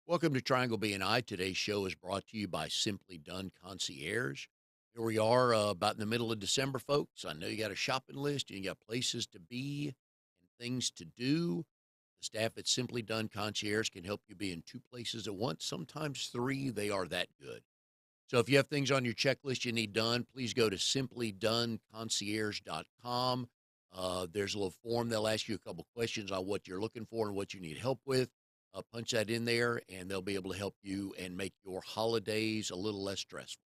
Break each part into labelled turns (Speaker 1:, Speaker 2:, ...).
Speaker 1: Welcome to Triangle BNI. Today's show is brought to you by Simply Done Concierge. Here we are about in the middle of December, folks. I know you got a shopping list and you got places to be and things to do. The staff at Simply Done Concierge can help you be in two places at once, sometimes three. They are that good. So if you have things on your checklist you need done, please go to simplydoneconcierge.com. There's a little form. They'll ask you a couple questions on what you're looking for and what you need help with. Punch that in there, and they'll be able to help you and make your holidays a little less stressful.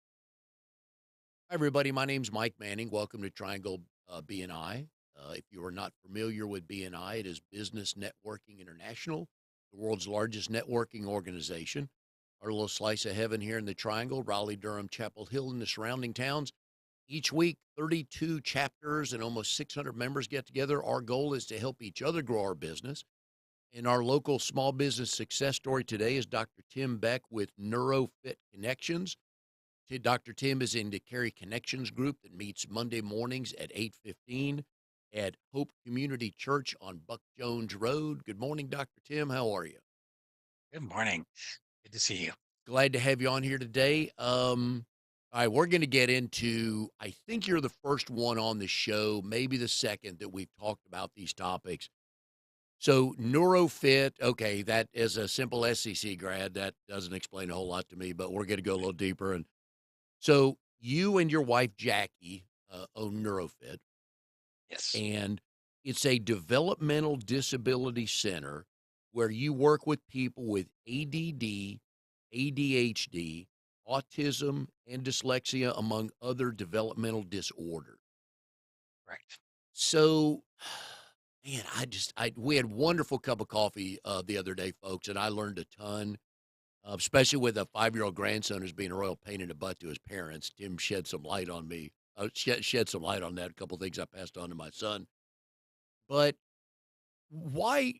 Speaker 1: Hi, everybody. My name's Mike Manning. Welcome to Triangle BNI. If you are not familiar with BNI, it is Business Networking International, the world's largest networking organization. Our little slice of heaven here in the Triangle, Raleigh, Durham, Chapel Hill, and the surrounding towns. Each week, 32 chapters and almost 600 members get together. Our goal is to help each other grow our business. And our local small business success story today is Dr. Tim Beck with NeuroFit Connections. Dr. Tim is in the Cary Connections group that meets Monday mornings at 8:15 at Hope Community Church on Buck Jones Road. Good morning, Dr. Tim. How are you?
Speaker 2: Good morning. Good to see you.
Speaker 1: Glad to have you on here today. All right, we're going to get into, I think you're the first one on the show, maybe the second that we've talked about these topics. So NeuroFit, okay, that is a simple SEC grad. That doesn't explain a whole lot to me, but we're going to go a little deeper. And so you and your wife, Jackie, own NeuroFit,
Speaker 2: Yes,
Speaker 1: and it's a developmental disability center where you work with people with ADD, ADHD, autism, and dyslexia, among other developmental disorders.
Speaker 2: right.
Speaker 1: So, man, we had a wonderful cup of coffee the other day, folks, and I learned a ton, especially with a 5-year-old grandson who's being a royal pain in the butt to his parents. Tim shed some light on me, shed some light on that. A couple of things I passed on to my son. But why?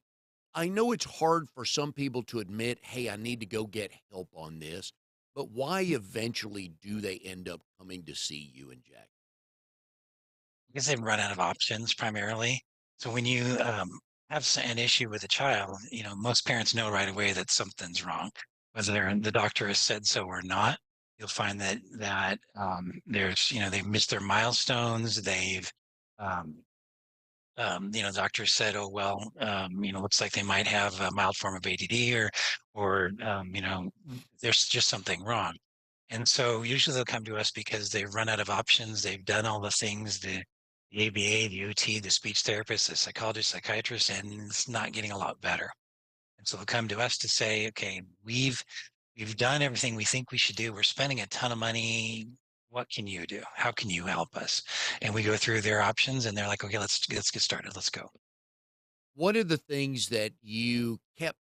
Speaker 1: I know it's hard for some people to admit, hey, I need to go get help on this, but why eventually do they end up coming to see you and Jack?
Speaker 2: Because they've run out of options primarily. So when you have an issue with a child, most parents know right away that something's wrong, whether the doctor has said so or not. You'll find that there's, they've missed their milestones. They've um, the doctor said, "Oh well, looks like they might have a mild form of ADD, or there's just something wrong." And so usually they'll come to us because they've run out of options. They've done all the things, the ABA, the UT, the speech therapist, the psychologist, psychiatrist, and it's not getting a lot better. And so they'll come to us to say, okay, we've done everything we think we should do. We're spending a ton of money. What can you do? How can you help us? And we go through their options and they're like, okay, let's get started. Let's go.
Speaker 1: One of the things that you kept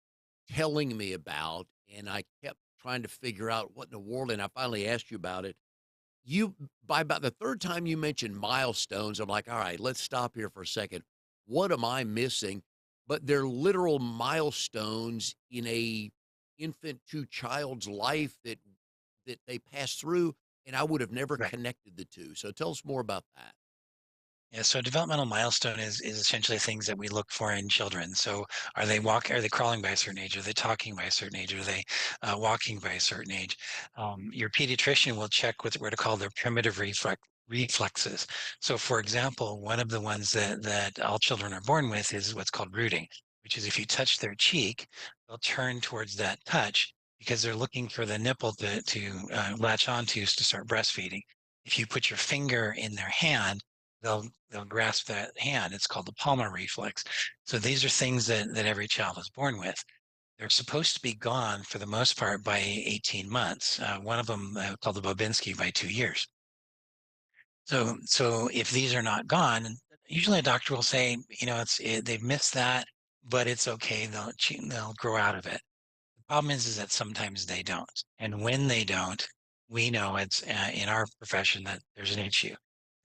Speaker 1: telling me about, and I kept trying to figure out what in the world, and I finally asked you about it. You, by about the third time you mentioned milestones, I'm like, all right, let's stop here for a second. What am I missing? But they're literal milestones in a infant to child's life that they pass through, and I would have never
Speaker 2: Right.
Speaker 1: connected the two. So tell us more about that.
Speaker 2: Yeah, so a developmental milestone is essentially things that we look for in children. So are they crawling by a certain age? Are they talking by a certain age? Are they walking by a certain age? Your pediatrician will check with what are called their primitive reflexes. So for example, one of the ones that all children are born with is what's called rooting, which is if you touch their cheek, they'll turn towards that touch because they're looking for the nipple to latch onto to start breastfeeding. If you put your finger in their hand, they'll grasp that hand. It's called the palmar reflex. So these are things that every child is born with. They're supposed to be gone for the most part by 18 months. One of them called the Babinski by 2 years. So if these are not gone, usually a doctor will say, they've missed that, but it's okay. They'll grow out of it. The problem is that sometimes they don't, and when they don't, we know it's in our profession that there's an issue.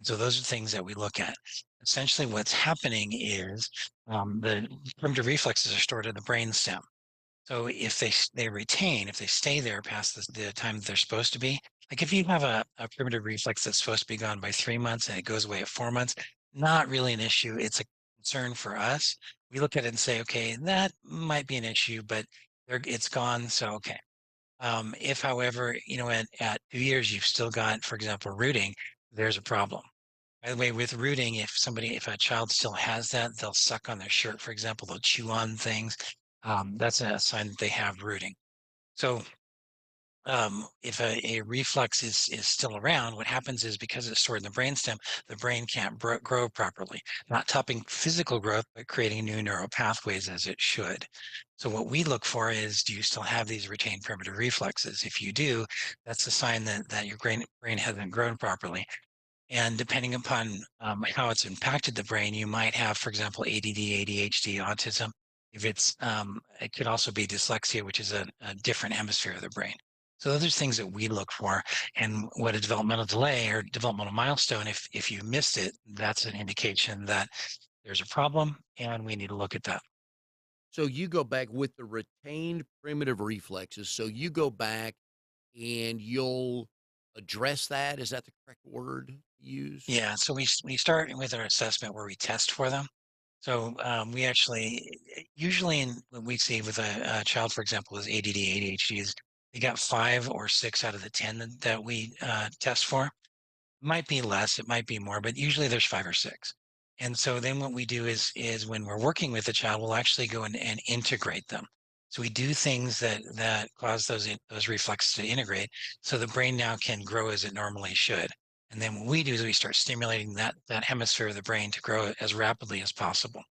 Speaker 2: So those are things that we look at. Essentially, what's happening is the primitive reflexes are stored in the brainstem. So if if they stay there past the time that they're supposed to be, like if you have a primitive reflex that's supposed to be gone by 3 months and it goes away at 4 months, not really an issue. It's a concern for us. We look at it and say, okay, that might be an issue, but it's gone. So, okay. If, however, at 2 years, you've still got, for example, rooting, there's a problem. By the way, with rooting, if a child still has that, they'll suck on their shirt, for example, they'll chew on things. That's a sign that they have rooting. So if a reflux is still around, what happens is because it's stored in the brainstem, the brain can't grow properly, not stopping physical growth, but creating new neural pathways as it should. So what we look for is, do you still have these retained primitive reflexes? If you do, that's a sign that your brain hasn't grown properly. And depending upon how it's impacted the brain, you might have, for example, ADD, ADHD, autism. If it could also be dyslexia, which is a different hemisphere of the brain. So those are things that we look for. And what a developmental delay or developmental milestone, if you missed it, that's an indication that there's a problem and we need to look at that.
Speaker 1: So you go back with the retained primitive reflexes. So you go back and you'll address that. Is that the correct word to use?
Speaker 2: Yeah. So we start with our assessment where we test for them. So we actually usually when we see with a child, for example, with ADD, ADHD, is they got 5 or 6 out of the 10 that we test for. Might be less, it might be more, but usually there's 5 or 6. And so then what we do is when we're working with the child, we'll actually go in and integrate them. So we do things that cause those reflexes to integrate, so the brain now can grow as it normally should. And then what we do is we start stimulating that hemisphere of the brain to grow as rapidly as possible.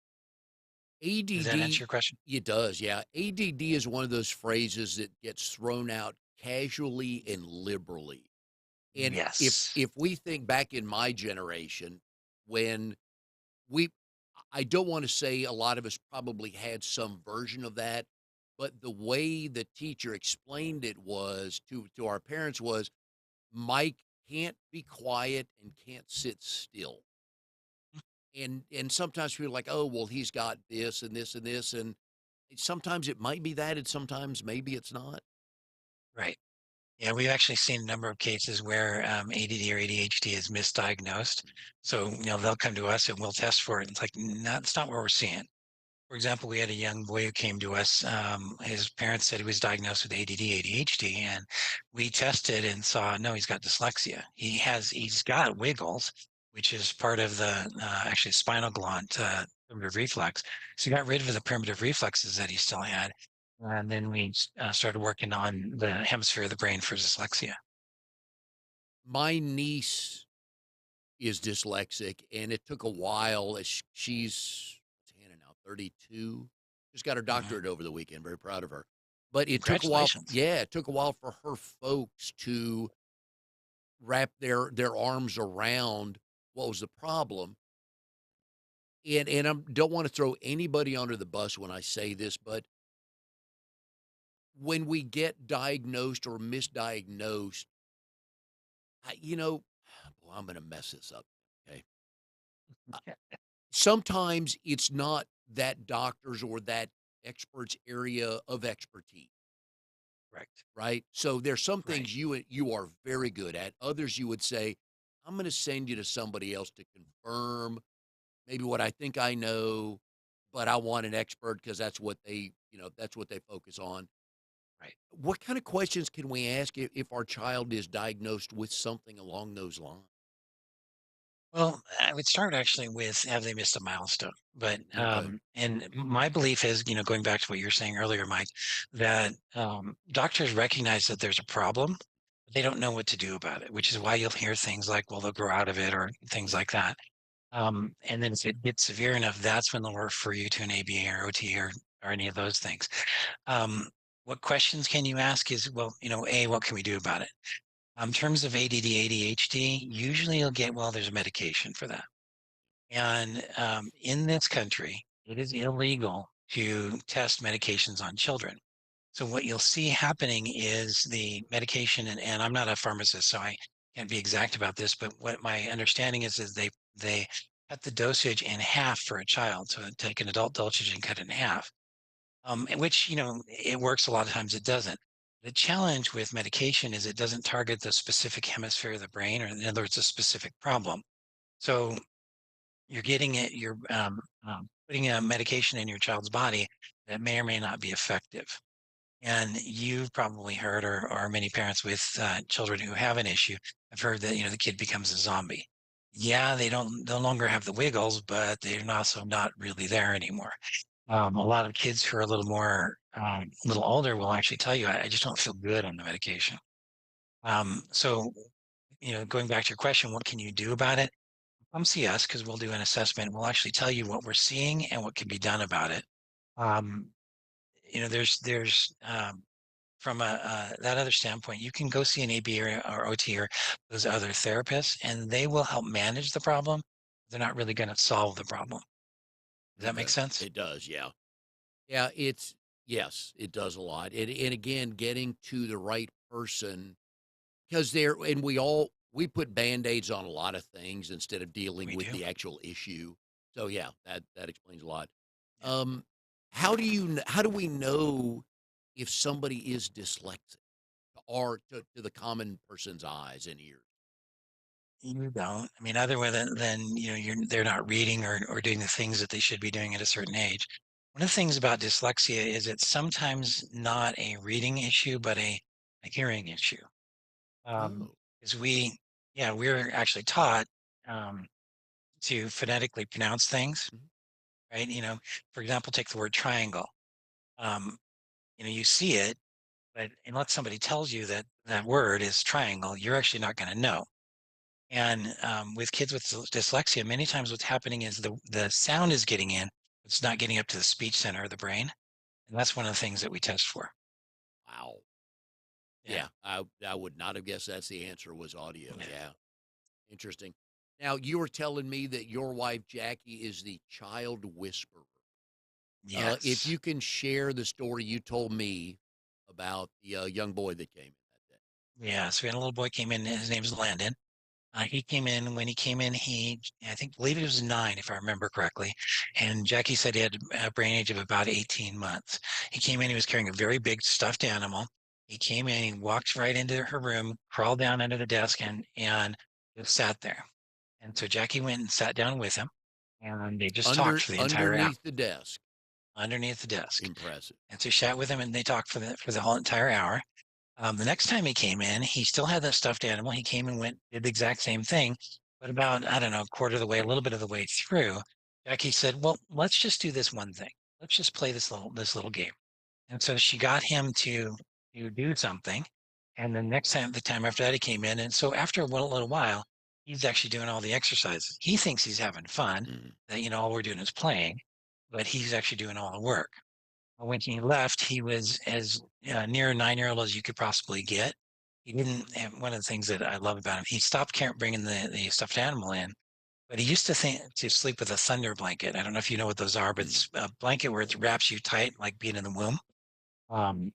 Speaker 2: Does that answer
Speaker 1: ADD,
Speaker 2: your question?
Speaker 1: it does, yeah. ADD is one of those phrases that gets thrown out casually and liberally. And
Speaker 2: Yes.
Speaker 1: if we think back in my generation, when we I don't wanna say a lot of us probably had some version of that, but the way the teacher explained it was to our parents was, "Mike can't be quiet and can't sit still." And sometimes people are like, "Oh, well, he's got this and this and this," and sometimes it might be that, and sometimes maybe it's not.
Speaker 2: Right. Yeah, we've actually seen a number of cases where ADD or ADHD is misdiagnosed. So, they'll come to us and we'll test for it. It's like, that's not what we're seeing. For example, we had a young boy who came to us. His parents said he was diagnosed with ADD, ADHD, and we tested and saw no, he's got dyslexia. He's got wiggles, which is part of the actually spinal gland primitive reflex. So we got rid of the primitive reflexes that he still had, and then we started working on the hemisphere of the brain for dyslexia.
Speaker 1: My niece is dyslexic, and it took a while as she's what's Hannah now, 32. Just got her
Speaker 2: Hmm.
Speaker 1: doctorate over the weekend, very proud of her. But it took a while
Speaker 2: Congratulations.
Speaker 1: yeah, it took a while for her folks to wrap their arms around what was the problem. And I don't wanna throw anybody under the bus when I say this, but when we get diagnosed or misdiagnosed, boy, I'm gonna mess this up, okay? Uh,
Speaker 2: Yeah,
Speaker 1: sometimes it's not that doctor's or that expert's area of expertise,
Speaker 2: correct.
Speaker 1: right? So there's some
Speaker 2: Right.
Speaker 1: things you are very good at. Others you would say, "I'm gonna send you to somebody else to confirm maybe what I think I know, but I want an expert because that's what that's what they focus on."
Speaker 2: Right.
Speaker 1: What kind of questions can we ask if our child is diagnosed with something along those lines?
Speaker 2: Well, I would start actually with have they missed a milestone? But
Speaker 1: Okay.
Speaker 2: and my belief is, going back to what you were saying earlier, Mike, that doctors recognize that there's a problem, but they don't know what to do about it, which is why you'll hear things like, "Well, they'll grow out of it," or things
Speaker 1: Yeah.
Speaker 2: like that. And then if it gets severe enough, that's when they'll refer you to an ABA or OT or any of those things. Um, what questions can you ask? Is well, A, what can we do about it? In terms of ADD, ADHD, usually you'll get, well, there's a medication for that. And in this country, it is illegal to test medications on children. So what you'll see happening is the medication, and I'm not a pharmacist, so I can't be exact about this, but what my understanding is they cut the dosage in half for a child. So take an adult dosage and cut it in half. And which, it works a lot of times, it doesn't. The challenge with medication is it doesn't target the specific hemisphere of the brain, or in other words, a specific problem. So you're putting a medication in your child's body that may or may not be effective. And you've probably heard, or many parents with children who have an issue have heard that, the kid becomes a zombie. Yeah, they don't no longer have the wiggles, but they're also not really there anymore. A lot of kids who are a a little older will actually tell you, I just don't feel good on the medication. So, going back to your question, what can you do about it? Come see us because we'll do an assessment. We'll actually tell you what we're seeing and what can be done about it. Um, there's from that other standpoint, you can go see an AB or OT or those other therapists, and they will help manage the problem. They're not really going to solve the problem. Does that make
Speaker 1: Okay.
Speaker 2: sense?
Speaker 1: It does. Yeah. Yeah. Yes, it does a lot. And again, getting to the right person because we put band-aids on a lot of things instead of dealing
Speaker 2: We
Speaker 1: with
Speaker 2: do.
Speaker 1: the actual issue. So yeah, that explains a lot.
Speaker 2: Yeah.
Speaker 1: Um, how do we know if somebody is dyslexic or to the common person's eyes and ears?
Speaker 2: You don't. I mean, other than they're not reading or doing the things that they should be doing at a certain age. One of the things about dyslexia is it's sometimes not a reading issue, but a hearing issue. Um,
Speaker 1: Oh.
Speaker 2: because yeah, we're actually taught um, to phonetically pronounce things,
Speaker 1: Mhm.
Speaker 2: right? For example, take the word triangle. Um, you see it, but unless somebody tells you that that word is triangle, you're actually not going to know. And with kids with dyslexia, many times what's happening is the sound is getting in, it's not getting up to the speech center of the brain, and that's one of the things that we test for.
Speaker 1: Wow.
Speaker 2: Yeah,
Speaker 1: Yeah, I would not have guessed that's the answer was audio.
Speaker 2: yeah.
Speaker 1: Yeah, interesting. Now you were telling me that your wife Jackie is the child whisperer. If
Speaker 2: Yes,
Speaker 1: you can share the story you told me about the young boy that came in that day.
Speaker 2: yeah. So we had a little boy came in. His name's Landon. He came in. When he came in, I think believe he was 9, if I remember correctly. And Jackie said he had a brain age of about 18 months. He came in. He was carrying a very big stuffed animal. He came in. He walked right into her room, crawled down under the desk, and just sat there. And so Jackie went and sat down with him, and they just talked for the entire hour
Speaker 1: Underneath the desk.
Speaker 2: underneath the desk.
Speaker 1: Impressive.
Speaker 2: And so she sat with him, and they talked for the whole entire hour. The next time he came in, he still had that stuffed animal. He came and went, did the exact same thing, but about, I don't know, a quarter of the way, a little bit of the way through, Jackie said, "Well, let's just do this one thing. Let's just play this little game." And so she got him to do something. And the the time after that, he came in. And so after a little while, he's actually doing all the exercises. He thinks he's having fun,
Speaker 1: Mm.
Speaker 2: that, all we're doing is playing, but he's actually doing all the work. When he left, he was as near a 9-year-old as you could possibly get. He didn't have one of the things that I love about him. He stopped bringing the stuffed animal in, but he used to think to sleep with a thunder blanket. I don't know if you know what those are, but
Speaker 1: Mm.
Speaker 2: it's a blanket where it wraps you tight, like being in the womb, um,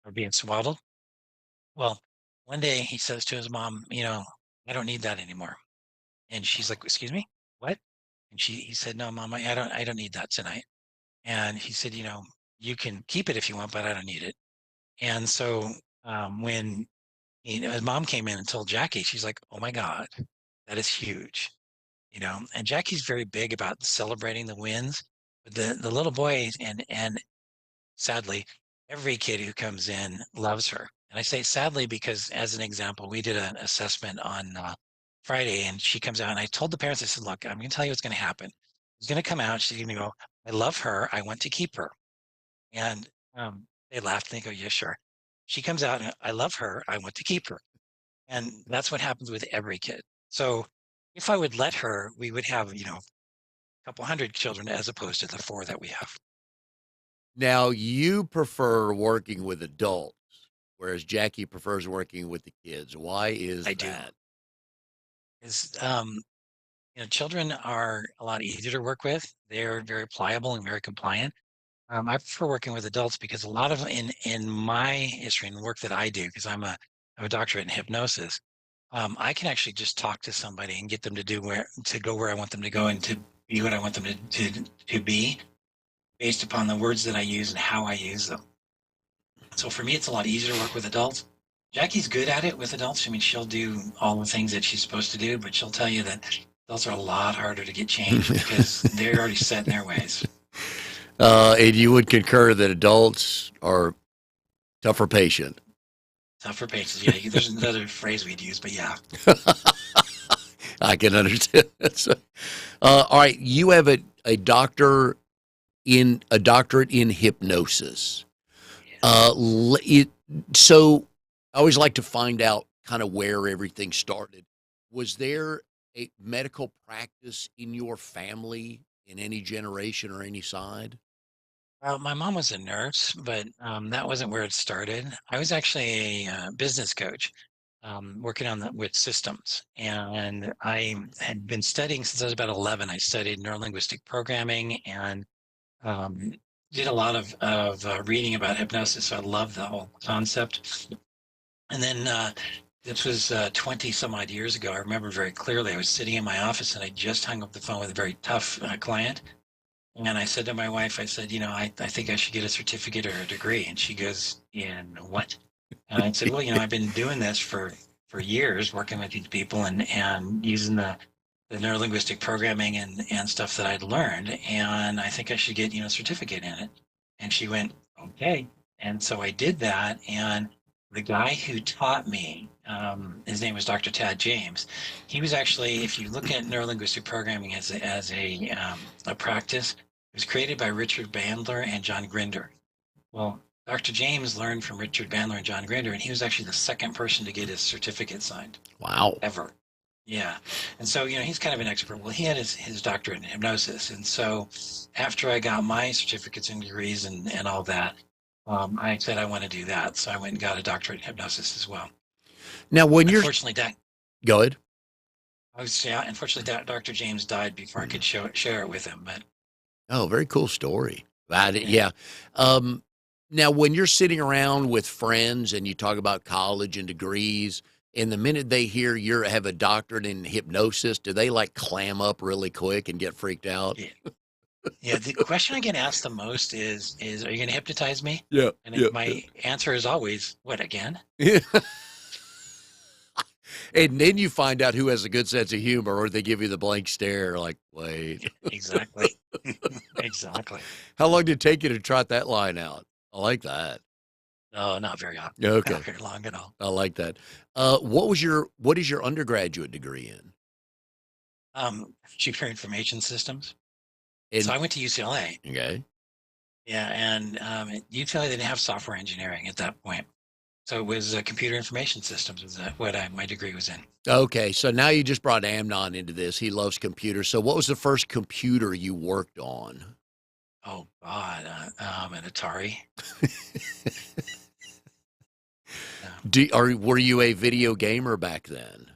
Speaker 2: or being swaddled. Well, one day he says to his mom, "I don't need that anymore." And she's like,
Speaker 1: Wow.
Speaker 2: "Excuse me, what?" And he said, "No, mom, I don't need that tonight." And he said, "You can keep it if you want, but I don't need it." And so when his mom came in and told Jackie, she's like, "Oh my God, that is huge." And Jackie's very big about celebrating the wins. But the little boy and sadly, every kid who comes in loves her. And I say sadly because, as an example, we did an assessment on Friday, and she comes out, and I told the parents, I said, "Look, I'm going to tell you what's going to happen. She's going to come out. She's going to go, 'I love her. I want to keep her.'" And they laughed and they go, "Yeah, sure." She comes out and, "I love her. I want to keep her." And that's what happens with every kid. So if I would let her, we would have, a couple hundred children as opposed to the 4 that we have.
Speaker 1: Now you prefer working with adults, whereas Jackie prefers working with the kids. Why
Speaker 2: I
Speaker 1: is
Speaker 2: do.
Speaker 1: that?
Speaker 2: Is children are a lot easier to work with. They're very pliable and very compliant. I prefer working with adults because a lot of in my history and work that I do, because I'm a doctorate in hypnosis, I can actually just talk to somebody and get them to go where I want them to go and to be what I want them to be based upon the words that I use and how I use them. So for me, it's a lot easier to work with adults. Jackie's good at it with adults. I mean, she'll do all the things that she's supposed to do, but she'll tell you that adults are a lot harder to get changed because they're already set in their ways.
Speaker 1: And you would concur that adults are Tougher patient.
Speaker 2: Tougher patients. Yeah, there's another phrase we'd use, but yeah.
Speaker 1: I can understand. So, all right, you have a doctorate in hypnosis.
Speaker 2: Yes.
Speaker 1: So I always like to find out kind of where everything started. Was there a medical practice in your family in any generation or any side?
Speaker 2: Well, my mom was a nurse, but that wasn't where it started. I was actually a business coach, working on with systems, and I had been studying since I was about 11. I studied neurolinguistic programming and um, did a lot of reading about hypnosis. So I love the whole concept. And then this was 20 some odd years ago. I remember very clearly. I was sitting in my office and I just hung up the phone with a very tough client. And I said to my wife, I said, I think I should get a certificate or a degree. And she goes, in what? And I said, well, I've been doing this for years, working with these people and using the neurolinguistic programming and stuff that I'd learned. And I think I should get, a certificate in it. And she went, okay. And so I did that. And the guy who taught me, his name was Dr. Tad James. He was actually, if you look at neurolinguistic programming as a practice, it was created by Richard Bandler and John Grinder. Well, Dr. James learned from Richard Bandler and John Grinder, and he was actually the second person to get his certificate signed
Speaker 1: Wow.
Speaker 2: ever. Yeah. And so, he's kind of an expert. Well, he had his doctorate in hypnosis. And so after I got my certificates and degrees and all that, I said I want to do that. So I went and got a doctorate in hypnosis as well.
Speaker 1: Now, when you're
Speaker 2: Unfortunately,
Speaker 1: go ahead.
Speaker 2: unfortunately, Dr. James died before I could share it with him. But
Speaker 1: Oh, very cool story.
Speaker 2: yeah.
Speaker 1: Yeah. Um, Now, when you're sitting around with friends and you talk about college and degrees, and the minute they hear you have a doctorate in hypnosis, do they like clam up really quick and get freaked out?
Speaker 2: Yeah. Yeah. The question I get asked the most is are you going to hypnotize me?
Speaker 1: Yeah,
Speaker 2: And
Speaker 1: yeah,
Speaker 2: my answer is always, what, again?
Speaker 1: yeah. And then you find out who has a good sense of humor, or they give you the blank stare, like, wait.
Speaker 2: Yeah, exactly. Exactly.
Speaker 1: How long did it take you to trot that line out? I like that.
Speaker 2: No, not very often.
Speaker 1: Yeah,
Speaker 2: Not
Speaker 1: okay.
Speaker 2: very long at all.
Speaker 1: I like that. What is your undergraduate degree in?
Speaker 2: Computer information systems. So
Speaker 1: In
Speaker 2: I went to UCLA.
Speaker 1: Okay.
Speaker 2: Yeah, and at UCLA they didn't have software engineering at that point. So it was computer information systems was what my degree was in.
Speaker 1: Okay, so now you just brought Amnon into this. He loves computers. So what was the first computer you worked on?
Speaker 2: Oh God, an Atari. No,
Speaker 1: Were you a video gamer back then?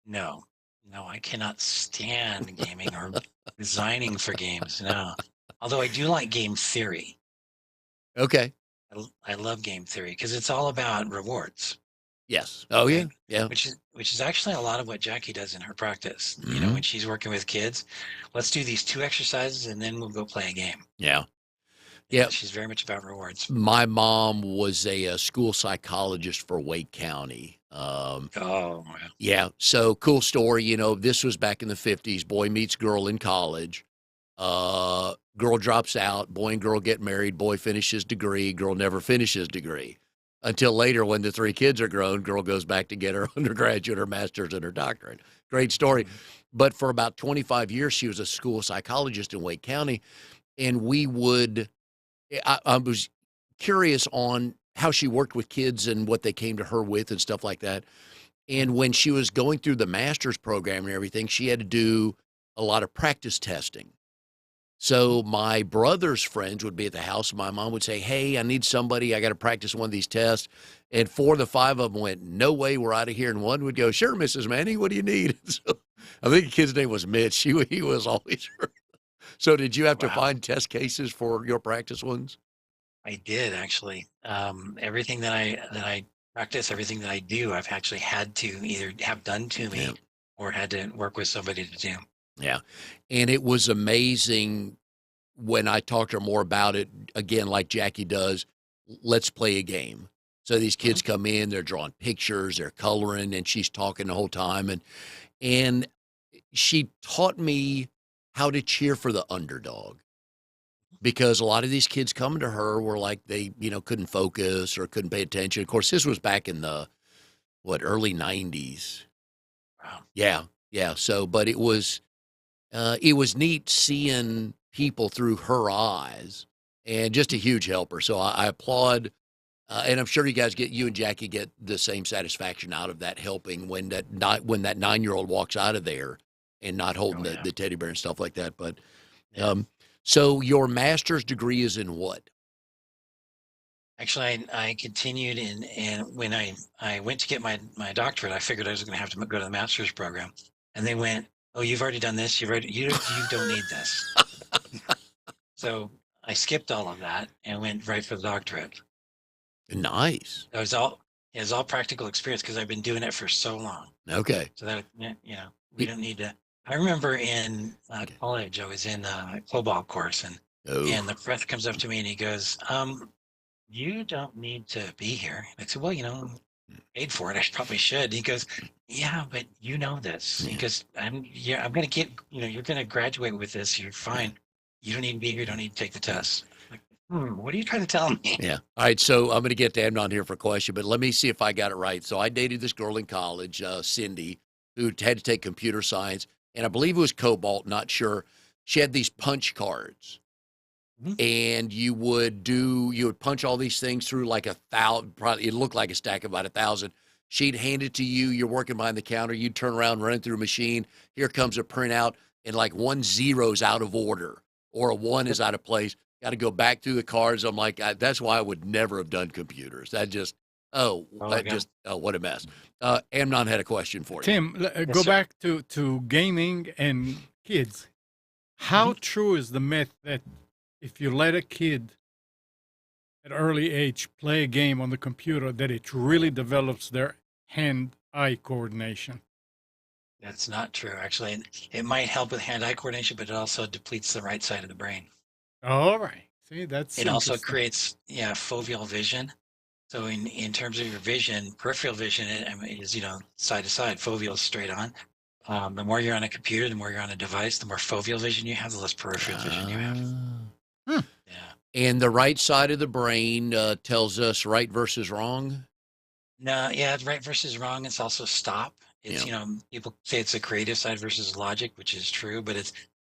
Speaker 2: no, no, I cannot stand gaming or designing for games. No, although I do like game theory.
Speaker 1: Okay.
Speaker 2: I love game theory because it's all about rewards,
Speaker 1: Yes. Oh yeah.
Speaker 2: right?
Speaker 1: Yeah.
Speaker 2: Which is actually a lot of what Jackie does in her practice.
Speaker 1: Hmm.
Speaker 2: When she's working with kids, let's do these 2 exercises and then we'll go play a game.
Speaker 1: Yeah.
Speaker 2: Yeah,
Speaker 1: Yeah.
Speaker 2: she's very much about rewards.
Speaker 1: My mom was a school psychologist for Wake County.
Speaker 2: Oh, wow.
Speaker 1: Yeah. So cool story. This was back in the 50s. Boy meets girl in college. Girl drops out. Boy and girl get married. Boy finishes degree. Girl never finishes degree. Until later, when the three kids are grown, girl goes back to get her undergraduate, her master's, and her doctorate. Great story.
Speaker 2: Mhm.
Speaker 1: But for about 25 years, she was a school psychologist in Wake County. And I was curious on how she worked with kids and what they came to her with and stuff like that. And when she was going through the master's program and everything, she had to do a lot of practice testing. So my brother's friends would be at the house. And my mom would say, "Hey, I need somebody. I got to practice one of these tests." And four of the five of them went, "No way, we're out of here." And one would go, "Sure, Mrs. Manning, what do you need?" So I think the kid's name was Mitch. He was always her. So did you have to
Speaker 2: Wow.
Speaker 1: find test cases for your practice ones?
Speaker 2: I did actually. Everything that I practice, everything that I do, I've actually had to either have done to
Speaker 1: Yeah.
Speaker 2: me or had to work with somebody to do.
Speaker 1: Yeah. And it was amazing when I talked to her more about it, again, like Jackie does, let's play a game. So these
Speaker 2: Mhm.
Speaker 1: kids come in, they're drawing pictures, they're coloring, and she's talking the whole time. And she taught me how to cheer for the underdog. because a lot of these kids coming to her were like they, couldn't focus or couldn't pay attention. Of course, this was back in the early 90s.
Speaker 2: Wow.
Speaker 1: Yeah, yeah. So, but it was neat seeing people through her eyes, and just a huge helper. So I applaud, and I'm sure you and Jackie get the same satisfaction out of that helping when that 9-year-old walks out of there and not holding
Speaker 2: Oh
Speaker 1: the,
Speaker 2: yeah.
Speaker 1: the teddy bear and stuff like that. But
Speaker 2: Yeah.
Speaker 1: um, so your master's degree is in what?
Speaker 2: Actually, I continued and when I went to get my doctorate, I figured I was going to have to go to the master's program, and they went, "Oh, you've already done this. You don't need this." So I skipped all of that and went right for the doctorate.
Speaker 1: Nice.
Speaker 2: It was all practical experience because I've been doing it for so long.
Speaker 1: Okay.
Speaker 2: So that, we don't need to. I remember in
Speaker 1: Okay.
Speaker 2: college, I was in a COBOL course,
Speaker 1: Oh,
Speaker 2: and the professor comes up to me and he goes, "You don't need to be here." I said, "Well, paid for it. I probably should." He goes, "Yeah, but you know this." He
Speaker 1: yeah.
Speaker 2: goes, I'm going to get, you're going to graduate with this. You're
Speaker 1: Yeah.
Speaker 2: fine. You don't need to be here. You don't need to take the test." Like, what are you trying to tell me?
Speaker 1: Yeah. All right. So I'm going to get to Amnon here for a question, but let me see if I got it right. So I dated this girl in college, Cindy, who had to take computer science, and I believe it was Cobalt, not sure. She had these punch cards,
Speaker 2: Mhm.
Speaker 1: and you would punch all these things through like 1,000, probably it looked like a stack of about 1,000. She'd hand it to you. You're working behind the counter. You'd turn around, run it through a machine. Here comes a printout, and like one zero's out of order or a one is out of place. Got to go back through the cards. I'm like, that's why I would never have done computers.
Speaker 2: Oh my God.
Speaker 1: What a mess. Amnon had a question for you.
Speaker 3: Tim,
Speaker 2: Yes,
Speaker 3: go
Speaker 2: sir.
Speaker 3: back to gaming and kids. How
Speaker 2: Mhm.
Speaker 3: true is the myth that if you let a kid at early age play a game on the computer, that it really develops their hand-eye coordination?
Speaker 2: That's not true, actually. It might help with hand-eye coordination, but it also depletes the right side of the brain.
Speaker 3: All right. See, that's
Speaker 2: It also
Speaker 3: interesting.
Speaker 2: creates, yeah, foveal vision. So in terms of your vision, peripheral vision I mean, is, side to side, foveal is straight on. The more you're on a computer, the more you're on a device, the more foveal vision you have, the less peripheral vision you have.
Speaker 1: Ah.
Speaker 3: Hmm.
Speaker 2: Yeah.
Speaker 1: And the right side of the brain tells us right versus wrong.
Speaker 2: No, yeah, it's right versus wrong. It's also stop. It's,
Speaker 1: Yeah.
Speaker 2: people say it's the creative side versus logic, which is true, but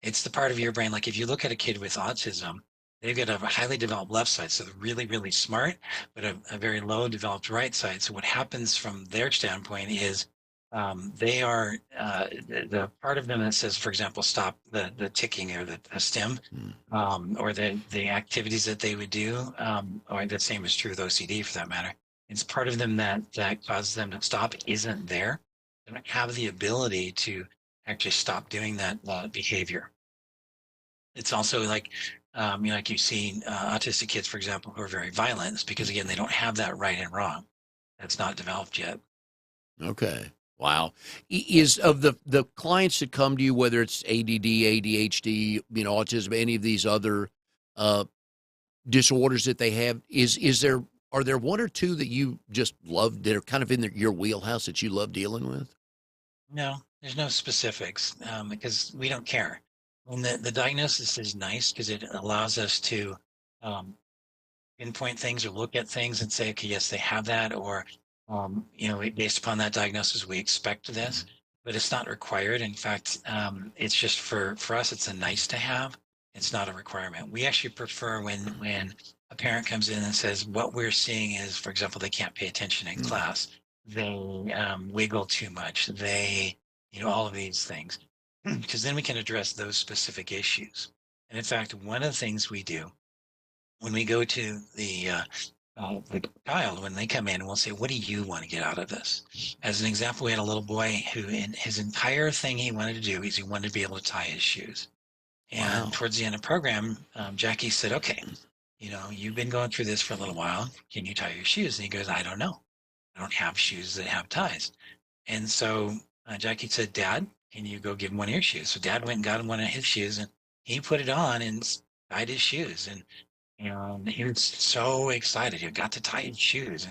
Speaker 2: it's the part of your brain. Like if you look at a kid with autism, they've got a highly developed left side, so they're really, really smart, but a very low developed right side. So what happens from their standpoint is they are the part of them that says, for example, stop the ticking or the stim,
Speaker 1: Hmm.
Speaker 2: or the activities that they would do, or the same is true with OCD for that matter. It's part of them that causes them to stop isn't there. They don't have the ability to actually stop doing that behavior. It's also like, like you see autistic kids, for example, who are very violent. It's because again, they don't have that right and wrong. That's not developed yet.
Speaker 1: Okay. Wow. Is of the clients that come to you, whether it's ADD, ADHD, autism, any of these other uh, disorders that they have, are there one or two that you just love that are kind of in your wheelhouse that you love dealing with?
Speaker 2: No, there's no specifics because we don't care. And the diagnosis is nice because it allows us to um, pinpoint things or look at things and say, okay, yes, they have that, or based upon that diagnosis, we expect this, but it's not required. In fact, it's just for us, it's a nice to have. It's not a requirement. We actually prefer when a parent comes in and says, what we're seeing is, for example, they can't pay attention in
Speaker 1: Mm.
Speaker 2: class, they wiggle too much, they, all of these things, because then we can address those specific issues. And in fact, one of the things we do when we go to the child, when they come in, we'll say, what do you want to get out of this? As an example, we had a little boy who, in his entire thing he wanted to do is he wanted to be able to tie his shoes. And
Speaker 1: Wow.
Speaker 2: towards the end of the program, Jackie said, okay, you've been going through this for a little while. Can you tie your shoes? And he goes, I don't know. I don't have shoes that have ties. And so Jackie said, Dad, can you go give him one of your shoes? So Dad went and got him one of his shoes, and he put it on and tied his shoes. And he was so excited. He got to tie his shoes.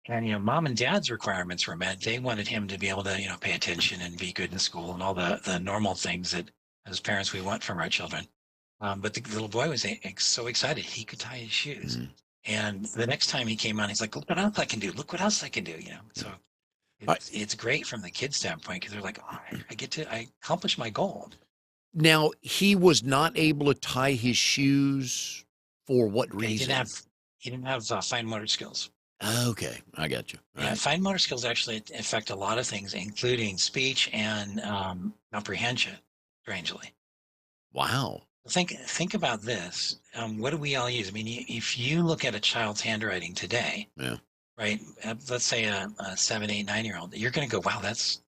Speaker 2: And mom and dad's requirements were met. They wanted him to be able to, pay attention and be good in school and all the normal things that as parents we want from our children. But the little boy was so excited he could tie his shoes.
Speaker 1: Mm.
Speaker 2: And the next time he came on, he's like, "Look what else I can do! Look what else I can do!" So it's great from the kid standpoint because they're like, "Oh, I accomplish my goal."
Speaker 1: Now, he was not able to tie his shoes for what
Speaker 2: Yeah,
Speaker 1: reason?
Speaker 2: he didn't have fine motor skills.
Speaker 1: Okay, I got you. All
Speaker 2: Yeah,
Speaker 1: right.
Speaker 2: fine motor skills actually affect a lot of things, including speech and comprehension. Strangely,
Speaker 1: Wow.
Speaker 2: think about this. What do we all use? I mean, if you look at a child's handwriting today,
Speaker 1: Yeah.
Speaker 2: right? Let's say a 7, 8, 9-year-old, you're going to go, "Wow, that's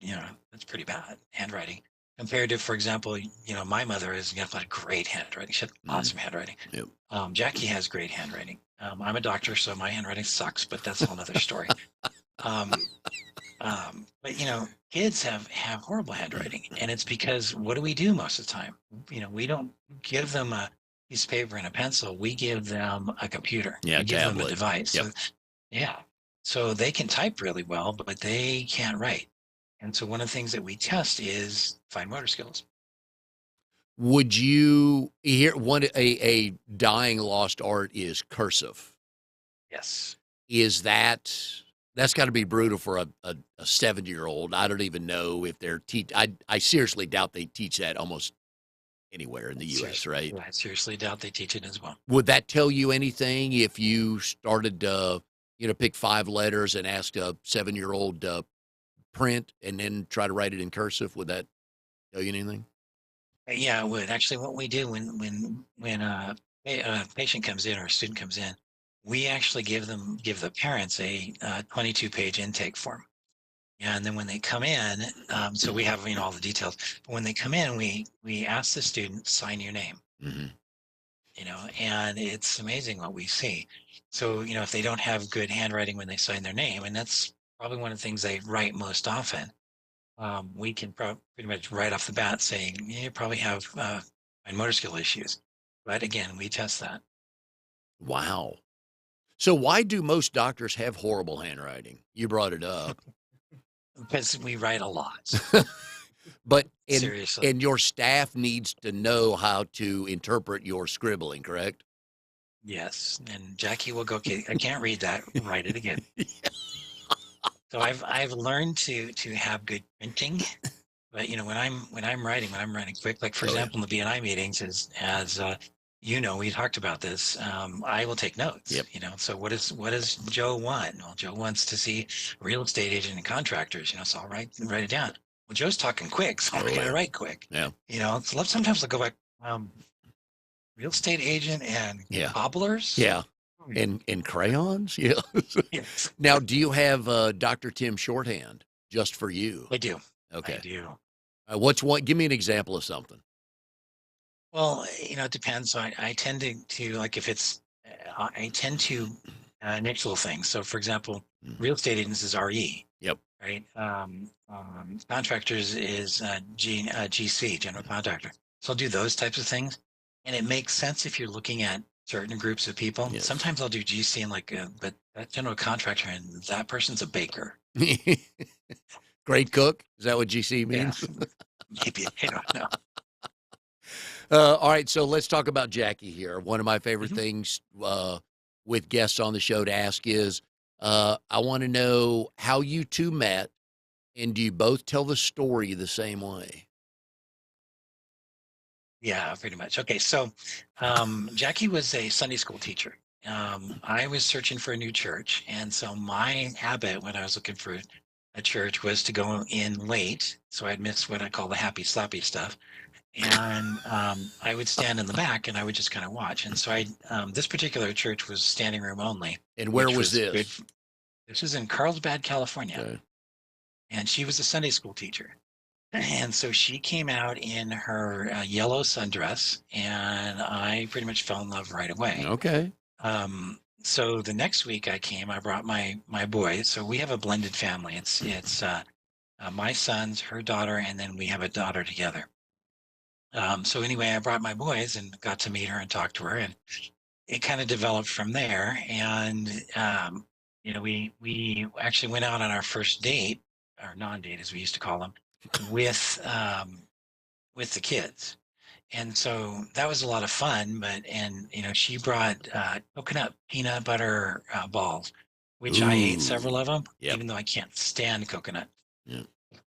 Speaker 2: pretty bad handwriting." Compared to, for example, my mother has got great handwriting. She has awesome handwriting.
Speaker 1: Yep.
Speaker 2: Jackie has great handwriting. I'm a doctor, so my handwriting sucks, but that's a whole other story. Um, but kids have horrible handwriting, and it's because what do we do most of the time? We don't give them a piece of paper and a pencil. We give them a computer.
Speaker 1: Yeah,
Speaker 2: We give them a
Speaker 1: tablet.
Speaker 2: device.
Speaker 1: Yep.
Speaker 2: So, yeah. So they can type really well, but they can't write. And so one of the things that we test is fine motor skills.
Speaker 1: Would you hear a dying lost art is cursive?
Speaker 2: Yes.
Speaker 1: Is that's got to be brutal for a 7-year-old? I don't even know if they're I seriously doubt they teach that almost anywhere in the U.S. Right?
Speaker 2: I seriously doubt they teach it as well.
Speaker 1: Would that tell you anything if you started to pick 5 letters and ask a 7-year-old print and then try to write it in cursive? Would that tell you anything?
Speaker 2: Yeah, it would. Actually, what we do when a patient comes in or a student comes in, we actually give the parents a 22-page intake form. And then when they come in, so we have all the details. But when they come in, we ask the student, "Sign your name."
Speaker 1: Mm-hmm.
Speaker 2: And it's amazing what we see. So if they don't have good handwriting when they sign their name, and that's probably one of the things they write most often, we can pretty much right off the bat saying, "Yeah, you probably have fine motor skill issues." But again, we test that.
Speaker 1: Wow. So why do most doctors have horrible handwriting? You brought it up.
Speaker 2: Because we write a lot.
Speaker 1: But
Speaker 2: Seriously.
Speaker 1: and your staff needs to know how to interpret your scribbling, correct?
Speaker 2: Yes. And Jackie will go, "Okay, I can't read that. Write it again." So I've learned to have good printing. But when I'm writing quick, like for
Speaker 1: Oh, yeah.
Speaker 2: example, in the BNI meetings, as we talked about this. I will take notes.
Speaker 1: Yep.
Speaker 2: So what does Joe want? Well, Joe wants to see real estate agent and contractors. So I'll write it down. Well, Joe's talking quick, so I'm
Speaker 1: Oh,
Speaker 2: gonna
Speaker 1: yeah.
Speaker 2: write quick.
Speaker 1: Yeah.
Speaker 2: So sometimes I'll go back. Real estate agent and
Speaker 1: Yeah.
Speaker 2: cobblers.
Speaker 1: Yeah. And crayons? Yeah.
Speaker 2: Yes.
Speaker 1: Now, do you have Dr. Tim shorthand just for you?
Speaker 2: I do.
Speaker 1: Okay.
Speaker 2: I do.
Speaker 1: What's one? Give me an example of something.
Speaker 2: Well, it depends. So I tend to like if it's, I tend to initial things. So for example, real estate agents is RE.
Speaker 1: Yep.
Speaker 2: Right. Contractors is GC, general contractor. So I'll do those types of things. And it makes sense if you're looking at certain groups of people.
Speaker 1: Yes.
Speaker 2: Sometimes I'll do GC and but that general contractor and that person's a baker.
Speaker 1: Great cook? Is that what GC means?
Speaker 2: Yeah. Maybe. I don't know.
Speaker 1: All right, so let's talk about Jackie here. One of my favorite things with guests on the show to ask is, I want to know how you two met, and do you both tell the story the same way?
Speaker 2: Yeah, pretty much. Okay, so Jackie was a Sunday school teacher. I was searching for a new church, and so my habit when I was looking for a church was to go in late, so I'd miss what I call the happy slappy stuff. And I would stand in the back, and I would just kind of watch. And so this particular church was standing room only.
Speaker 1: And where was
Speaker 2: good.
Speaker 1: this?
Speaker 2: This was in Carlsbad, California.
Speaker 1: Okay.
Speaker 2: And she was a Sunday school teacher. And so she came out in her yellow sundress, and I pretty much fell in love right away.
Speaker 1: Okay.
Speaker 2: So the next week I came, I brought my boys. So we have a blended family. It's my sons, her daughter, and then we have a daughter together. So anyway, I brought my boys and got to meet her and talk to her, and it kind of developed from there. And we actually went out on our first date, or non-date as we used to call them, with the kids. And so that was a lot of fun. She brought coconut peanut butter balls, which I ate several
Speaker 1: Ooh.
Speaker 2: of them,
Speaker 1: Yep.
Speaker 2: even though I can't stand coconut.
Speaker 1: Yeah.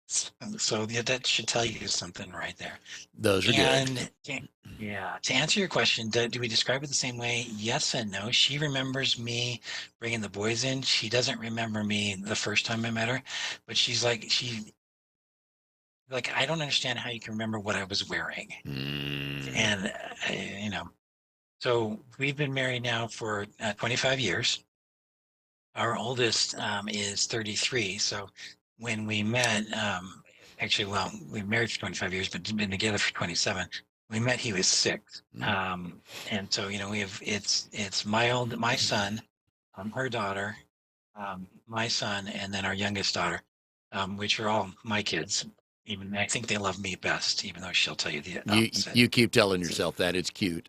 Speaker 2: So yeah, that should tell you something right there.
Speaker 1: Those are good.
Speaker 2: And yeah, to answer your question, do we describe it the same way? Yes and no. She remembers me bringing the boys in. She doesn't remember me the first time I met her, but like, I don't understand how you can remember what I was wearing.
Speaker 1: Mm.
Speaker 2: And, so we've been married now for 25 years. Our oldest is 33. So when we met, well, we married for 25 years, but been together for 27. We met, he was 6. And so, it's my son, her daughter, my son, and then our youngest daughter, which are all my kids. Even I think they love me best, even though she'll tell you the opposite.
Speaker 1: You keep telling yourself that. It's cute.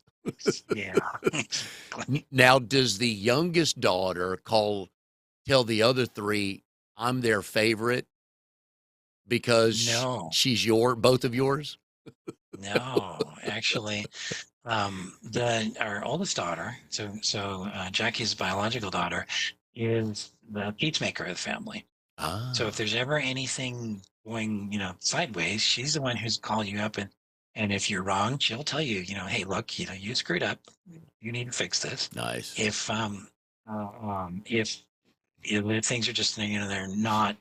Speaker 2: Yeah.
Speaker 1: Now, does the youngest daughter tell the other 3, I'm their favorite because
Speaker 2: No,
Speaker 1: she's both of yours?
Speaker 2: no, actually, our oldest daughter, Jackie's biological daughter, is the peacemaker of the family. So if
Speaker 1: Ah,
Speaker 2: there's ever anything going, sideways, she's the one who's calling you up, and if you're wrong, she'll tell you, hey, look, you screwed up. You need to fix this.
Speaker 1: nice.
Speaker 2: If if things are just, they're not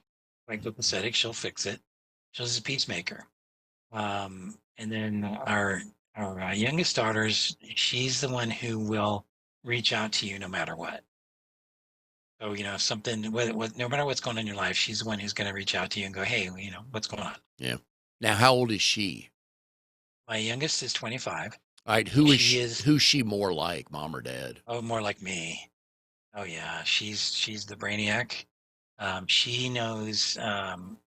Speaker 2: like copacetic, she'll fix it. She's a peacemaker. And then our youngest daughter's, she's the one who will reach out to you no matter what. So, if something, no matter what's going on in your life, she's the one who's going to reach out to you and go, hey, what's going on?
Speaker 1: Yeah. Now, how old is she?
Speaker 2: My youngest is 25.
Speaker 1: All right. Who's she more like, mom or dad?
Speaker 2: Oh, more like me. Oh yeah, she's the brainiac. She knows.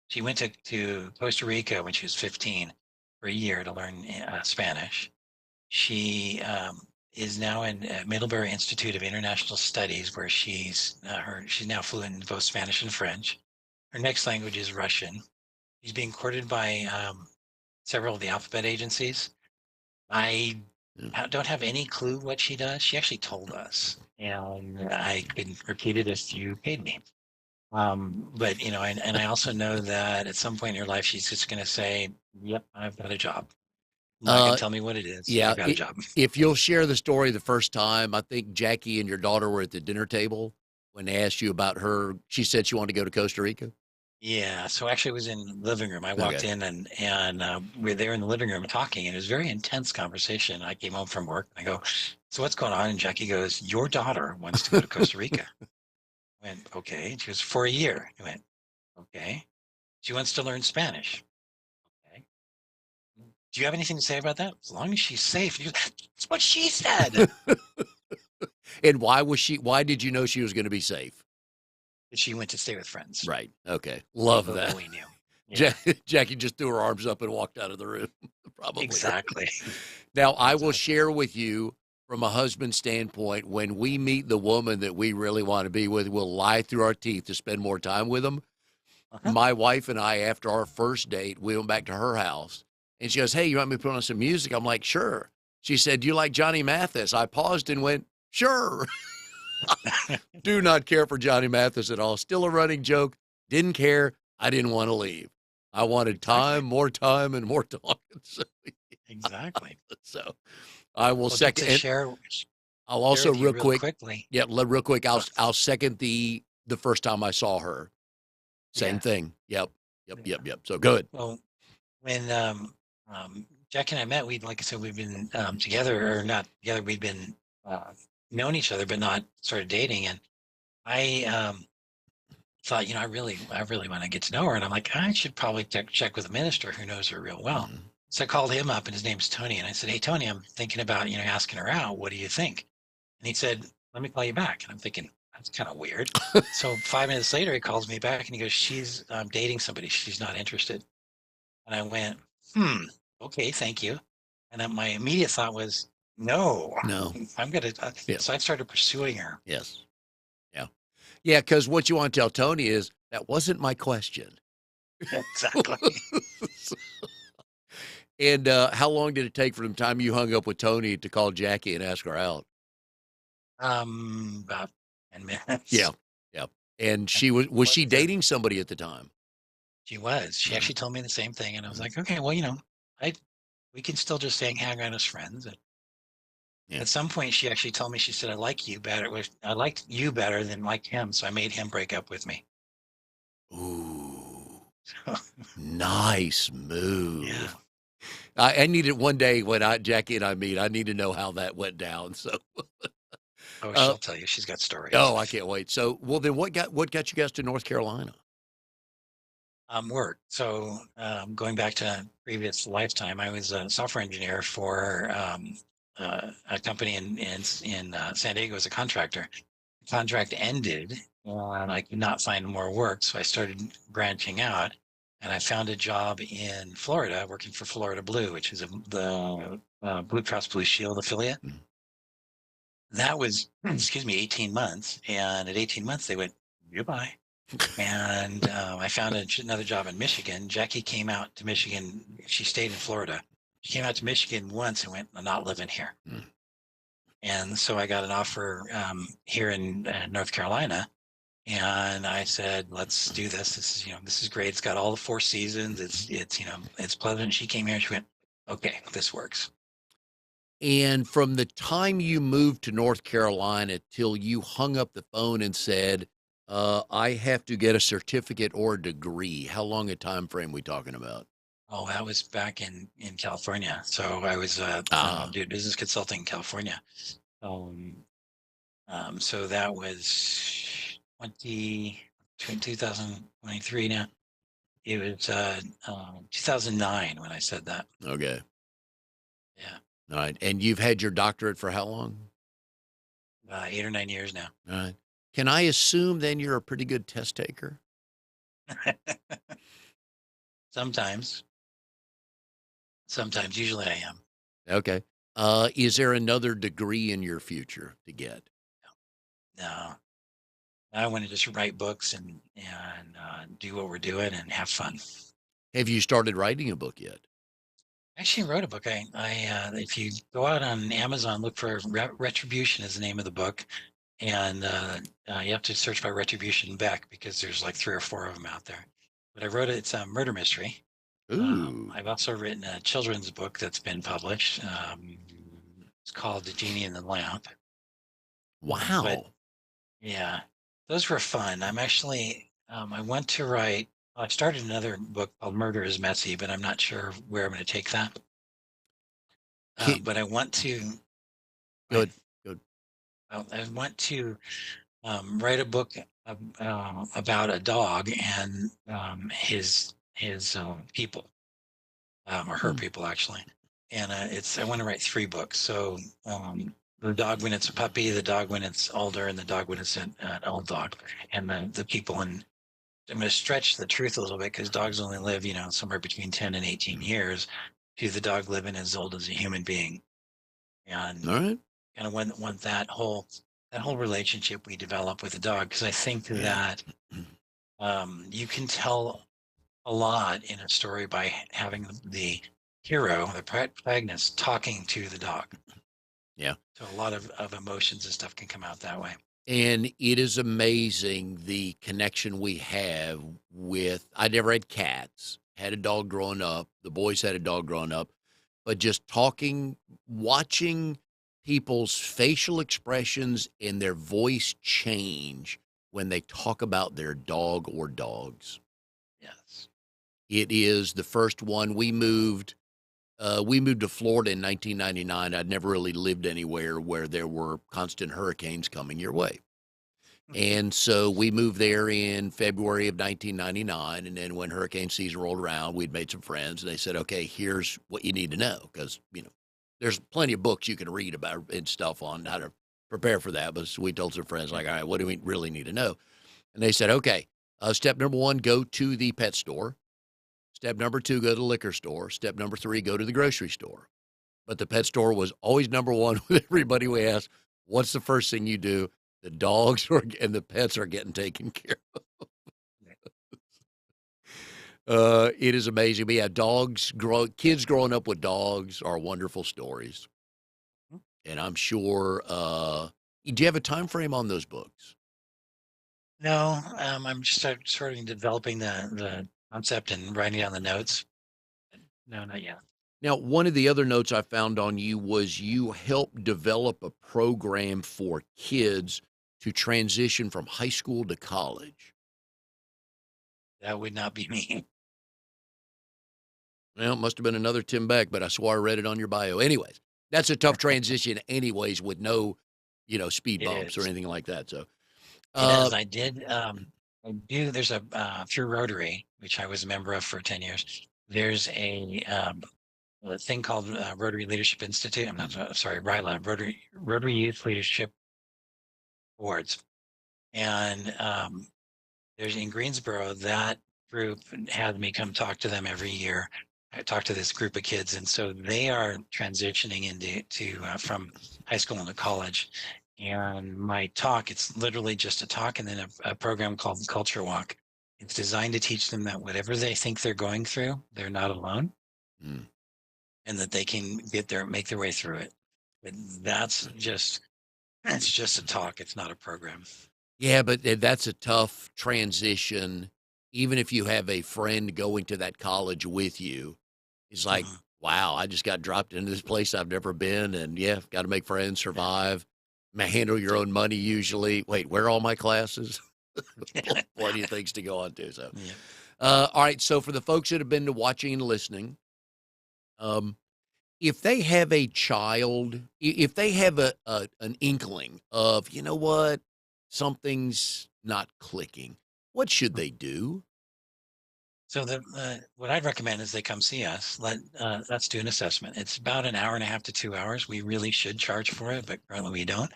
Speaker 2: She went to Costa Rica when she was 15 for a year to learn Spanish. She is now in Middlebury Institute of International Studies, where she's now fluent in both Spanish and French. Her next language is Russian. She's being courted by several of the alphabet agencies. I don't have any clue what she does. She actually told us, and I could repeat it if you paid me. But and I also know that at some point in her life, she's just going to say, "Yep, I've got a job." Not going
Speaker 1: Uh,
Speaker 2: to tell me what it is.
Speaker 1: yeah.
Speaker 2: I've got a job.
Speaker 1: If you'll share the story the first time, I think Jackie and your daughter were at the dinner table when they asked you about her. She said she wanted to go to Costa Rica.
Speaker 2: Yeah. So actually, it was in the living room. I walked
Speaker 1: Okay.
Speaker 2: in and we're there in the living room talking, and it was a very intense conversation. I came home from work. And I go, "So what's going on?" And Jackie goes, "Your daughter wants to go to Costa Rica." I went, "Okay." And she goes, "For a year." I went, "Okay." She wants to learn Spanish. Okay. Do you have anything to say about that? As long as she's safe. That's what she said.
Speaker 1: And why did you know she was going to be safe?
Speaker 2: She went to stay with friends.
Speaker 1: Right. Okay. Love
Speaker 2: So
Speaker 1: that.
Speaker 2: we knew. Yeah,
Speaker 1: Jackie just threw her arms up and walked out of the room. Probably.
Speaker 2: exactly.
Speaker 1: Now, I will
Speaker 2: Exactly.
Speaker 1: share with you from a husband standpoint, when we meet the woman that we really want to be with, we'll lie through our teeth to spend more time with them.
Speaker 2: Uh-huh.
Speaker 1: My wife and I, after our first date, we went back to her house and she goes, "Hey, you want me to put on some music?" I'm like, "Sure." She said, "Do you like Johnny Mathis?" I paused and went, "Sure." Do not care for Johnny Mathis at all. Still a running joke. Didn't care. I didn't want to leave. I wanted
Speaker 2: Exactly.
Speaker 1: time, and more talking.
Speaker 2: Exactly.
Speaker 1: So I will
Speaker 2: Well, just to
Speaker 1: second. And
Speaker 2: share
Speaker 1: I'll also
Speaker 2: with you
Speaker 1: real
Speaker 2: real
Speaker 1: quick.
Speaker 2: quickly.
Speaker 1: Yeah, real quick.
Speaker 2: Oh,
Speaker 1: I'll second the first time I saw her. Same
Speaker 2: yeah.
Speaker 1: thing. Yep.
Speaker 2: Yeah.
Speaker 1: So good.
Speaker 2: Well, when Jack and I met, like I said, we've been together, or not together. We've been known each other, but not started dating. And I thought, I really want to get to know her. And I'm like, I should probably check with a minister who knows her real well.
Speaker 1: Mhm.
Speaker 2: So I called him up, and his name's Tony. And I said, "Hey, Tony, I'm thinking about, asking her out. What do you think?" And he said, "Let me call you back." And I'm thinking, that's kind of weird. So 5 minutes later, he calls me back and he goes, "She's dating somebody. She's not interested." And I went, okay, thank you. And then my immediate thought was, no,
Speaker 1: No.
Speaker 2: I'm going to.
Speaker 1: Yeah.
Speaker 2: So I started pursuing her.
Speaker 1: Yes. Yeah. Yeah. Because what you want to tell Tony is that wasn't my question.
Speaker 2: Exactly.
Speaker 1: And how long did it take from the time you hung up with Tony to call Jackie and ask her out?
Speaker 2: About 10 minutes.
Speaker 1: Yeah, yeah. And she was she dating somebody at the time?
Speaker 2: She was. She actually told me the same thing, and I was like, okay, well, I we can still just hang out as friends. And
Speaker 1: Yeah.
Speaker 2: at some point, she actually told me, she said, I like you better. I liked you better than like him, so I made him break up with me.
Speaker 1: Ooh,
Speaker 2: So,
Speaker 1: nice move.
Speaker 2: yeah.
Speaker 1: I need it one day when Jackie and I meet. I need to know how that went down. So,
Speaker 2: Oh,
Speaker 1: uh,
Speaker 2: she'll tell you. She's got stories.
Speaker 1: oh, I can't wait. So, well, then what got you guys to North Carolina?
Speaker 2: Work. So going back to previous lifetime, I was a software engineer for a company in San Diego as a contractor. The contract ended, and I could not find more work, so I started branching out, and I found a job in Florida, working for Florida Blue, which is the Blue Cross Blue Shield affiliate.
Speaker 1: Mhm.
Speaker 2: That was, excuse me, 18 months, and at 18 months they went goodbye. And I found another job in Michigan. Jackie came out to Michigan. She stayed in Florida. She came out to Michigan once and went, I'm not living here.
Speaker 1: Mm.
Speaker 2: And so I got an offer here in North Carolina. And I said, let's do this. This is great. It's got all the 4 seasons. It's pleasant. She came here and she went, okay, this works.
Speaker 1: And from the time you moved to North Carolina till you hung up the phone and said, I have to get a certificate or a degree, how long a time frame we talking about?
Speaker 2: Oh, that was back in California. So I was doing business consulting in California. So that was 2023 now. It was 2009 when I said that.
Speaker 1: Okay.
Speaker 2: Yeah.
Speaker 1: All right. And you've had your doctorate for how long?
Speaker 2: 8 or 9 years now.
Speaker 1: All right. Can I assume then you're a pretty good test taker?
Speaker 2: Sometimes, usually I am.
Speaker 1: Okay. Is there another degree in your future to get?
Speaker 2: No, I want to just write books and do what we're doing and have fun.
Speaker 1: Have you started writing a book yet?
Speaker 2: I actually wrote a book. If you go out on Amazon, look for Retribution is the name of the book. And you have to search by Retribution Beck because there's like 3 or 4 of them out there. But I wrote it. It's a murder mystery.
Speaker 1: Ooh.
Speaker 2: I've also written a children's book that's been published. It's called The Genie in the Lamp.
Speaker 1: Wow.
Speaker 2: But yeah, those were fun. I'm actually, I went to write, I started another book called Murder is Messy, but I'm not sure where I'm going to take that. But I want to.
Speaker 1: Good.
Speaker 2: I want to write a book about a dog and his people, or her people actually. And I want to write 3 books. So the dog when it's a puppy, the dog when it's older, and the dog when it's an old dog, and the people. And I'm going to stretch the truth a little bit because dogs only live, somewhere between 10 and 18 years. To the dog living as old as a human being, and
Speaker 1: All right.
Speaker 2: kind of want that whole relationship we develop with the dog, because I think that you can tell a lot in a story by having the hero, the protagonist, talking to the dog.
Speaker 1: Yeah.
Speaker 2: So a lot of emotions and stuff can come out that way.
Speaker 1: And it is amazing the connection we have with, I never had cats, had a dog growing up. The boys had a dog growing up, but just talking, watching people's facial expressions and their voice change when they talk about their dog or dogs.
Speaker 2: Yes.
Speaker 1: It is the first one. We moved to Florida in 1999. I'd never really lived anywhere where there were constant hurricanes coming your way. And so we moved there in February of 1999. And then when hurricane season rolled around, we'd made some friends and they said, okay, here's what you need to know. Because, there's plenty of books you can read about and stuff on how to prepare for that. But we told some friends, like, all right, what do we really need to know? And they said, okay, step number 1, go to the pet store. Step number 2, go to the liquor store. Step number 3, go to the grocery store. But the pet store was always number 1 with everybody we asked, what's the first thing you do? The dogs and the pets are getting taken care of. It is amazing. But yeah, kids growing up with dogs are wonderful stories. And I'm sure, do you have a time frame on those books?
Speaker 2: No, I'm just sort of developing the concept and writing down the notes. No, not yet.
Speaker 1: Now, one of the other notes I found on you was you helped develop a program for kids to transition from high school to college.
Speaker 2: That would not be me.
Speaker 1: Well, it must have been another Tim Beck, but I swore I read it on your bio. Anyways, that's a tough transition anyways with no, speed
Speaker 2: It
Speaker 1: bumps or
Speaker 2: is.
Speaker 1: anything like that. So,
Speaker 2: It is.
Speaker 1: uh,
Speaker 2: I did. I do. There's through Rotary, which I was a member of for 10 years. There's a thing called Rotary Leadership Institute. I'm not sorry, RYLA, Rotary Youth Leadership Boards, and there's in Greensboro. That group had me come talk to them every year. I talk to this group of kids, and so they are transitioning from high school into college. And my talk, it's literally just a talk and then a program called Culture Walk. It's designed to teach them that whatever they think they're going through, they're not alone,
Speaker 1: mm.
Speaker 2: and that they can make their way through it. But it's just a talk. It's not a program.
Speaker 1: Yeah, but that's a tough transition. Even if you have a friend going to that college with you, it's like,
Speaker 2: Mhm.
Speaker 1: wow, I just got dropped into this place I've never been. And yeah, got to make friends, survive, handle your own money usually. Wait, where are all my classes? Plenty of things to go on to. So,
Speaker 2: Yeah.
Speaker 1: all right. So, for the folks that have been to watching and listening, um, if they have a child, if they have an inkling of, you know what, something's not clicking, what should they do?
Speaker 2: So what I'd recommend is they come see us. Let's do an assessment. It's about an hour and a half to 2 hours. We really should charge for it, but currently we don't.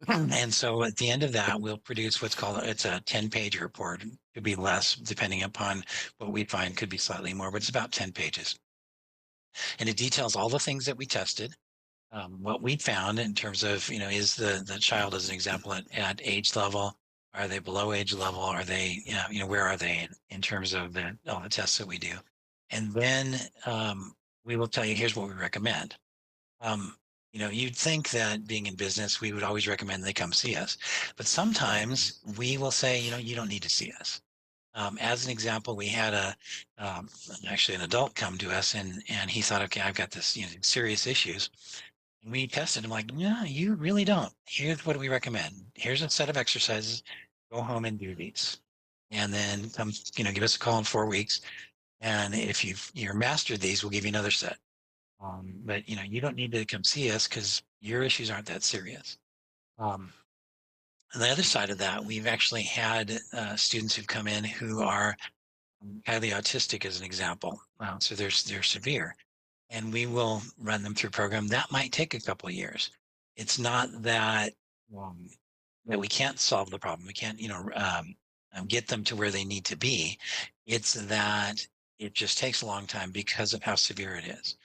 Speaker 2: And so at the end of that, we'll produce what's called it's a 10-page report. It could be less depending upon what we find. Could be slightly more, but it's about 10 pages, and it details all the things that we tested. What we found in terms of, is the child, as an example, at age level, are they below age level? Are they, where are they in terms of all the tests that we do? And then we will tell you, here's what we recommend. Um, you'd think that being in business, we would always recommend they come see us. But sometimes we will say, you don't need to see us. As an example, we had actually an adult come to us, and he thought, okay, I've got this, serious issues. And we tested him like, no, you really don't. Here's what we recommend. Here's a set of exercises. Go home and do these. And then come, give us a call in 4 weeks. And if you're mastered these, we'll give you another set. But you don't need to come see us because your issues aren't that serious. On the other side of that, we've actually had students who've come in who are highly autistic, as an example. So they're severe, and we will run them through a program that might take a couple of years. It's not um, that we can't solve the problem. We can't, get them to where they need to be. It's that it just takes a long time because of how severe it is.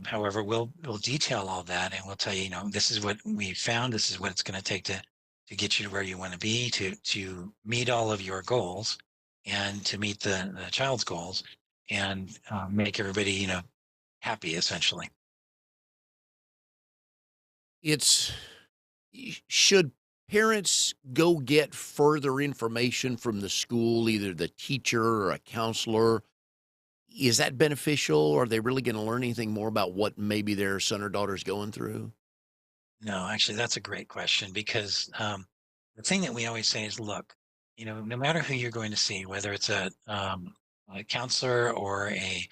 Speaker 2: However, we'll detail all that, and we'll tell you, this is what we found. This is what it's going to take to get you to where you want to be, to meet all of your goals, and to meet the child's goals, and make everybody, happy, essentially.
Speaker 1: It's should parents go get further information from the school, either the teacher or a counselor? Is that beneficial? Are they really going to learn anything more about what maybe their son or daughter's going through?
Speaker 2: No, actually, that's a great question, because the thing that we always say is, look, no matter who you're going to see, whether it's a counselor or a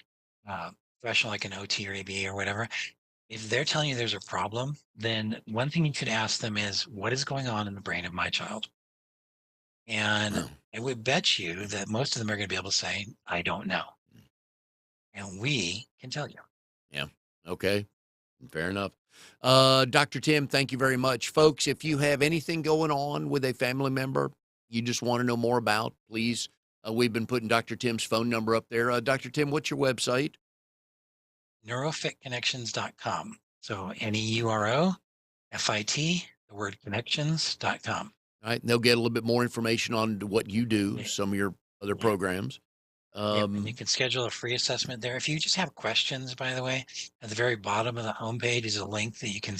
Speaker 2: uh, professional like an OT or ABA or whatever, if they're telling you there's a problem, then one thing you could ask them is, what is going on in the brain of my child? And
Speaker 1: Oh,
Speaker 2: I would bet you that most of them are going to be able to say, I don't know. And we can tell you.
Speaker 1: yeah. Okay. Fair enough. Dr. Tim, thank you very much. Folks, if you have anything going on with a family member you just want to know more about, please, we've been putting Dr. Tim's phone number up there. Dr. Tim, what's your website?
Speaker 2: NeuroFitConnections.com. So NeuroFit, the word connections.com.
Speaker 1: All right. And they'll get a little bit more information on what you do,
Speaker 2: Yeah.
Speaker 1: some of your other
Speaker 2: Yeah.
Speaker 1: programs.
Speaker 2: Yep, and you can schedule a free assessment there. If you just have questions, by the way, at the very bottom of the homepage is a link that you can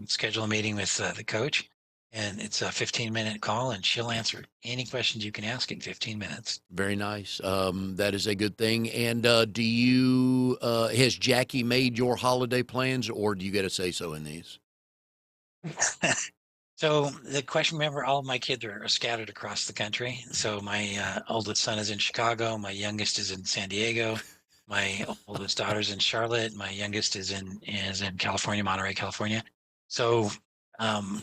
Speaker 2: schedule a meeting with the coach. And it's a 15-minute call, and she'll answer any questions you can ask in 15 minutes.
Speaker 1: Very nice. That is a good thing. And has Jackie made your holiday plans, or do you get a say so in these?
Speaker 2: So the question, remember, all of my kids are scattered across the country. So my oldest son is in Chicago. My youngest is in San Diego. My oldest daughter's in Charlotte. My youngest is in California, Monterey, California. So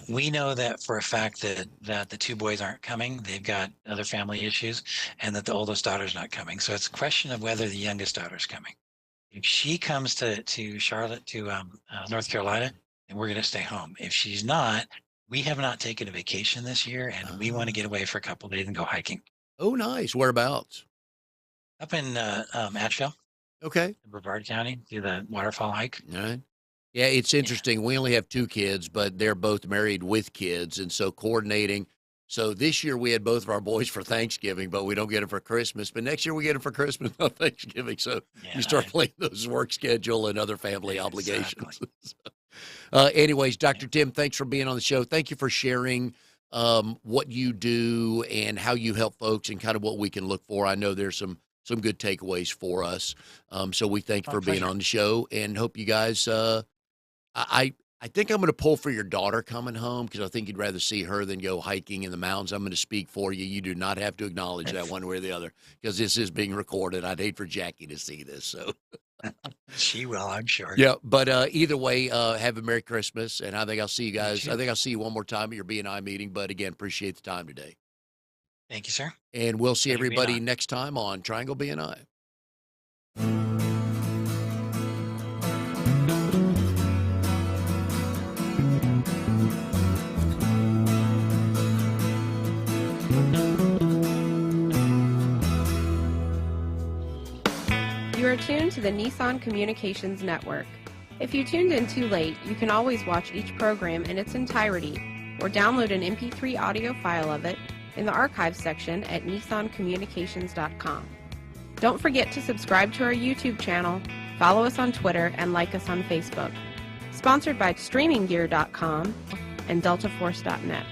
Speaker 2: we know that for a fact that the two boys aren't coming. They've got other family issues, and that the oldest daughter's not coming. So it's a question of whether the youngest daughter's coming. If she comes to Charlotte, to North Carolina, then we're going to stay home. If she's not, we have not taken a vacation this year, and we want to get away for a couple of days and go hiking.
Speaker 1: Oh, nice. Whereabouts?
Speaker 2: Up in Asheville.
Speaker 1: Okay.
Speaker 2: Brevard County, do the waterfall hike.
Speaker 1: All right. Yeah, it's interesting. We only have 2 kids, but they're both married with kids, and so coordinating. So this year we had both of our boys for Thanksgiving, but we don't get them for Christmas. But next year we get them for Christmas, not Thanksgiving. So you start playing those work schedule and other family obligations. Anyways, Dr. Tim, thanks for being on the show. Thank you for sharing what you do and how you help folks and kind of what we can look for. I know there's some good takeaways for us. So we thank you for being on the show, and hope you guys, I think I'm going to pull for your daughter coming home, because I think you'd rather see her than go hiking in the mountains. I'm going to speak for you. You do not have to acknowledge that one way or the other, because this is being recorded. I'd hate for Jackie to see this. So
Speaker 2: she will, I'm sure.
Speaker 1: Yeah, but either way, have a Merry Christmas, and I think I'll see you guys. I think I'll see you one more time at your BNI meeting. But again, appreciate the time today.
Speaker 2: Thank you, sir.
Speaker 1: And we'll see everybody next time on Triangle BNI.
Speaker 4: You are tuned to the Nissan Communications Network. If you tuned in too late, you can always watch each program in its entirety or download an MP3 audio file of it in the archives section at nissancommunications.com. Don't forget to subscribe to our YouTube channel, follow us on Twitter, and like us on Facebook. Sponsored by StreamingGear.com and DeltaForce.net.